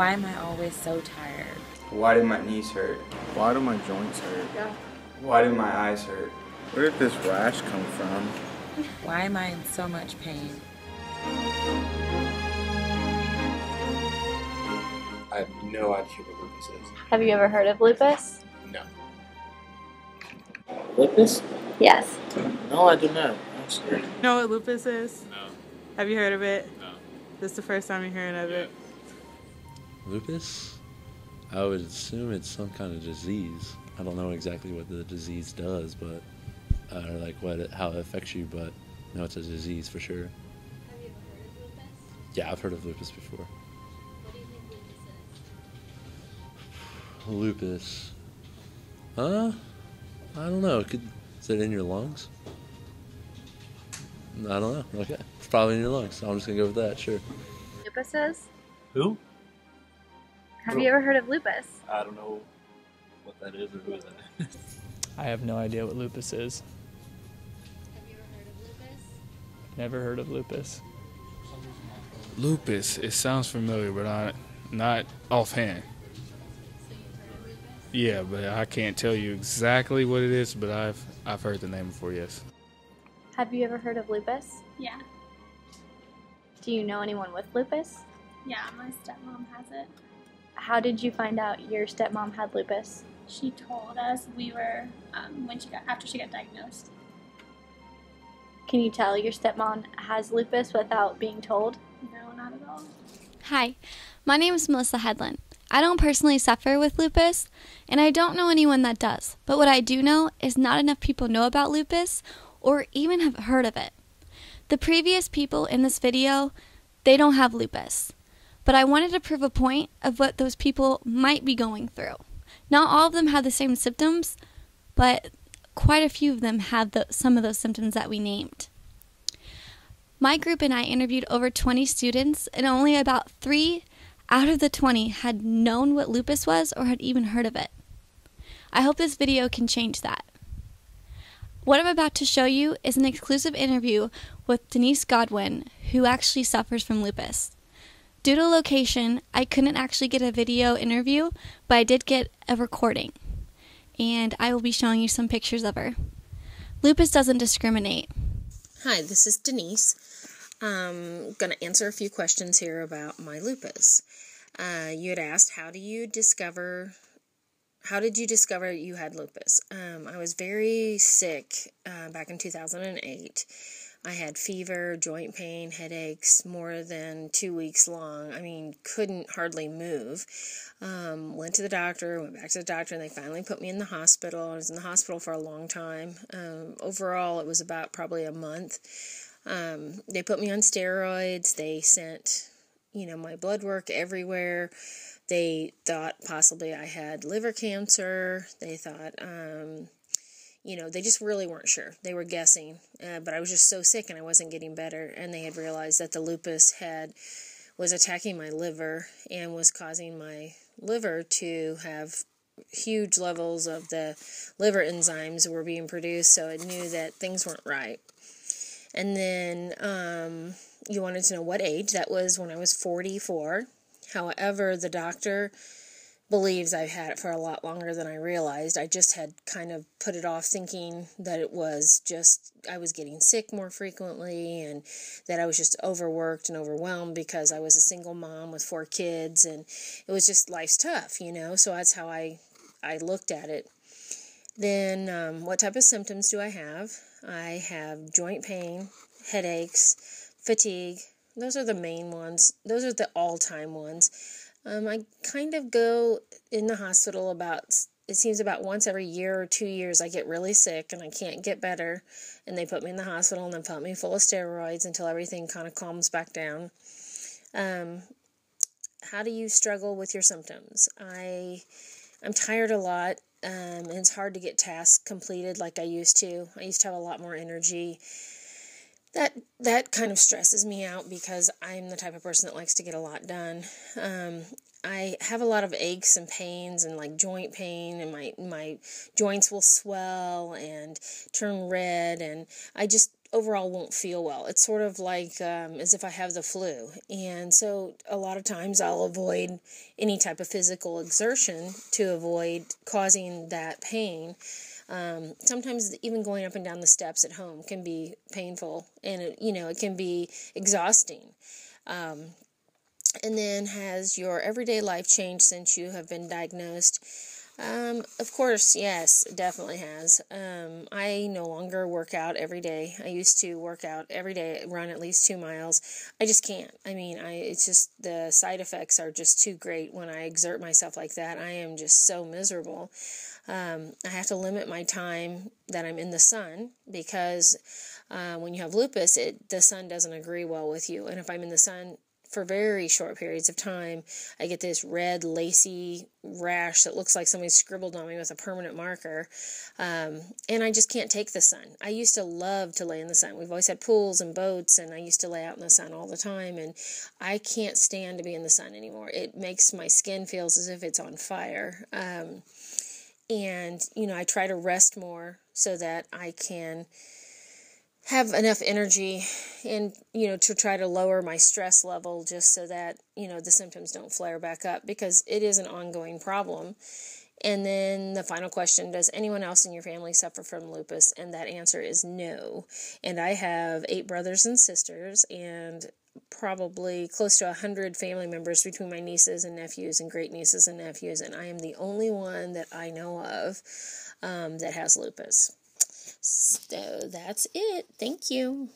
Why am I always so tired? Why do my knees hurt? Why do my joints hurt? Yeah. Why do my eyes hurt? Where did this rash come from? Why am I in so much pain? I have no idea what lupus is. Have you ever heard of lupus? No. Lupus? Yes. No, I do not. Actually. Know what lupus is? No. Have you heard of it? No. This is the first time you're hearing of it. Lupus? I would assume it's some kind of disease. I don't know exactly what the disease does, but or like how it affects you, but no, it's a disease for sure. Have you ever heard of lupus? Yeah, I've heard of lupus before. What do you think lupus is? Lupus? I don't know. Is it in your lungs? I don't know. Okay. It's probably in your lungs. So I'm just going to go with that. Sure. Lupus is? Who? Have you ever heard of lupus? I don't know what that is or who that is. I have no idea what lupus is. Have you ever heard of lupus? Never heard of lupus. Lupus, it sounds familiar, but not offhand. So you've heard of lupus? Yeah, but I can't tell you exactly what it is, but I've heard the name before, yes. Have you ever heard of lupus? Yeah. Do you know anyone with lupus? Yeah, my stepmom has it. How did you find out your stepmom had lupus? She told us we were after she got diagnosed. Can you tell your stepmom has lupus without being told? No, not at all. Hi, my name is Melissa Headland. I don't personally suffer with lupus, and I don't know anyone that does. But what I do know is not enough people know about lupus or even have heard of it. The previous people in this video, they don't have lupus. But I wanted to prove a point of what those people might be going through. Not all of them have the same symptoms, but quite a few of them have some of those symptoms that we named. My group and I interviewed over 20 students, and only about 3 out of the 20 had known what lupus was or had even heard of it. I hope this video can change that. What I'm about to show you is an exclusive interview with Denise Godwin, who actually suffers from lupus. Due to location, I couldn't actually get a video interview, but I did get a recording, and I will be showing you some pictures of her. Lupus doesn't discriminate. Hi, this is Denise. I'm going to answer a few questions here about my lupus. You had asked, how did you discover you had lupus? I was very sick back in 2008. I had fever, joint pain, headaches, more than 2 weeks long. I mean, couldn't hardly move. Went to the doctor, went back to the doctor, and they finally put me in the hospital. I was in the hospital for a long time. Overall, it was about probably a month. They put me on steroids. They sent, my blood work everywhere. They thought possibly I had liver cancer. They thought, they just really weren't sure. They were guessing, but I was just so sick and I wasn't getting better. And they had realized that the lupus was attacking my liver and was causing my liver to have huge levels of the liver enzymes were being produced. So it knew that things weren't right. And then you wanted to know what age. That was when I was 44. However, the doctor believes I've had it for a lot longer than I realized. I just had kind of put it off thinking that it was just I was getting sick more frequently and that I was just overworked and overwhelmed because I was a single mom with 4 kids and it was just life's tough, so that's how I looked at it. Then what type of symptoms do I have? I have joint pain, headaches, fatigue. Those are the main ones. Those are the all-time ones. I kind of go in the hospital it seems about once every year or 2 years. I get really sick and I can't get better. And they put me in the hospital and then pump me full of steroids until everything kind of calms back down. How do you struggle with your symptoms? I'm tired a lot. And it's hard to get tasks completed like I used to. I used to have a lot more energy. That kind of stresses me out because I'm the type of person that likes to get a lot done. I have a lot of aches and pains and like joint pain, and my joints will swell and turn red, and I overall won't feel well. It's sort of like as if I have the flu. And so a lot of times I'll avoid any type of physical exertion to avoid causing that pain. Sometimes even going up and down the steps at home can be painful, and it can be exhausting. And then, has your everyday life changed since you have been diagnosed? Of course, yes, it definitely has. I no longer work out every day. I used to work out every day, run at least 2 miles. I just can't. I mean, it's just the side effects are just too great when I exert myself like that. I am just so miserable. I have to limit my time that I'm in the sun because when you have lupus, the sun doesn't agree well with you. And if I'm in the sun for very short periods of time, I get this red, lacy rash that looks like somebody scribbled on me with a permanent marker, and I just can't take the sun. I used to love to lay in the sun. We've always had pools and boats, and I used to lay out in the sun all the time, and I can't stand to be in the sun anymore. It makes my skin feel as if it's on fire, and, I try to rest more so that I can have enough energy and, to try to lower my stress level just so that, the symptoms don't flare back up, because it is an ongoing problem. And then the final question, does anyone else in your family suffer from lupus? And that answer is no. And I have 8 brothers and sisters and probably close to 100 family members between my nieces and nephews and great nieces and nephews. And I am the only one that I know of that has lupus. So that's it. Thank you.